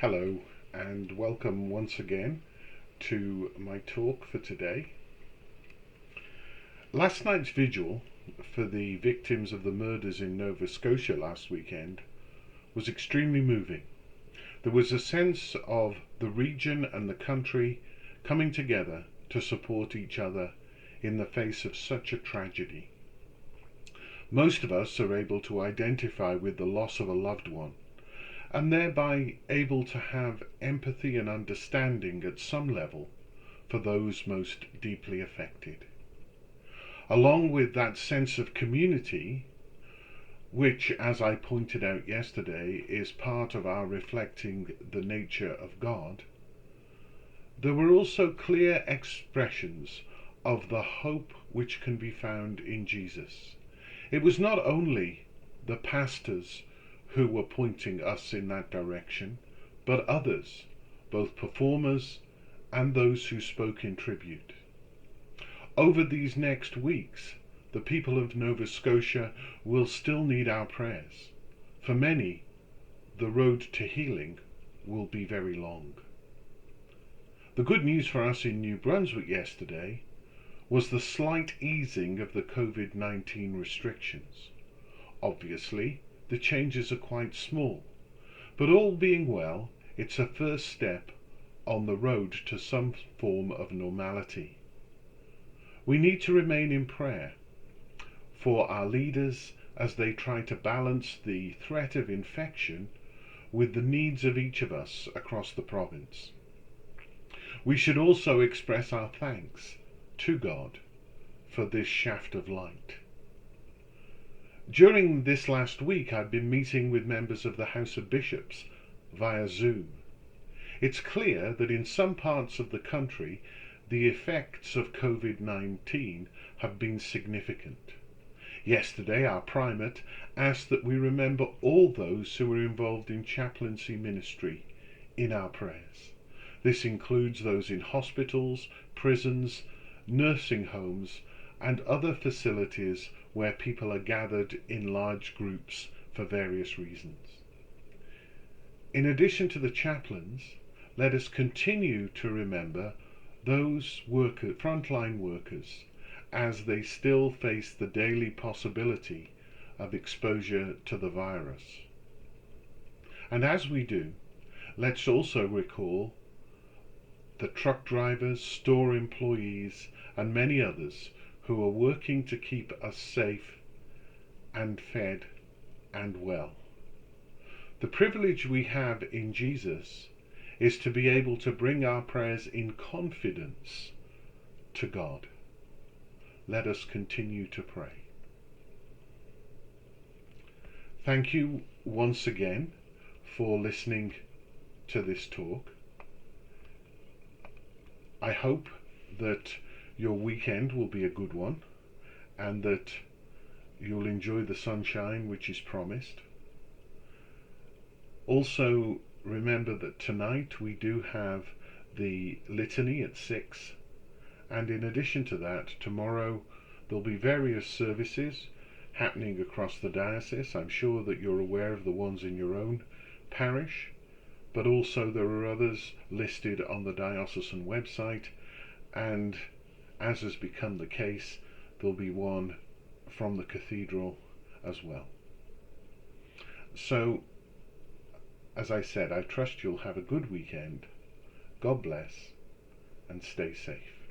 Hello, and welcome once again to my talk for today. Last night's vigil for the victims of the murders in Nova Scotia last weekend was extremely moving. There was a sense of the region and the country coming together to support each other in the face of such a tragedy. Most of us are able to identify with the loss of a loved one, and thereby able to have empathy and understanding at some level for those most deeply affected. Along with that sense of community, which, as I pointed out yesterday, is part of our reflecting the nature of God, there were also clear expressions of the hope which can be found in Jesus. It was not only the pastors who were pointing us in that direction, but others, both performers and those who spoke in tribute. Over these next weeks, the people of Nova Scotia will still need our prayers. For many, the road to healing will be very long. The good news for us in New Brunswick yesterday was the slight easing of the COVID-19 restrictions. Obviously, the changes are quite small, but all being well, it's a first step on the road to some form of normality. We need to remain in prayer for our leaders as they try to balance the threat of infection with the needs of each of us across the province. We should also express our thanks to God for this shaft of light. During this last week, I've been meeting with members of the House of Bishops via Zoom. It's clear that in some parts of the country, the effects of COVID-19 have been significant. Yesterday, our primate asked that we remember all those who were involved in chaplaincy ministry in our prayers. This includes those in hospitals, prisons, nursing homes, and other facilities where people are gathered in large groups for various reasons. In addition to the chaplains, let us continue to remember those frontline workers as they still face the daily possibility of exposure to the virus. And as we do, let's also recall the truck drivers, store employees, and many others who are working to keep us safe and fed and well. The privilege we have in Jesus is to be able to bring our prayers in confidence to God. Let us continue to pray. Thank you once again for listening to this talk. I hope that your weekend will be a good one and that you'll enjoy the sunshine which is promised. Also, remember that tonight we do have the litany at 6, and in addition to that, tomorrow there'll be various services happening across the diocese. I'm sure that you're aware of the ones in your own parish, but also there are others listed on the diocesan website, and as has become the case, there'll be one from the cathedral as well. So, as I said, I trust you'll have a good weekend. God bless, and stay safe.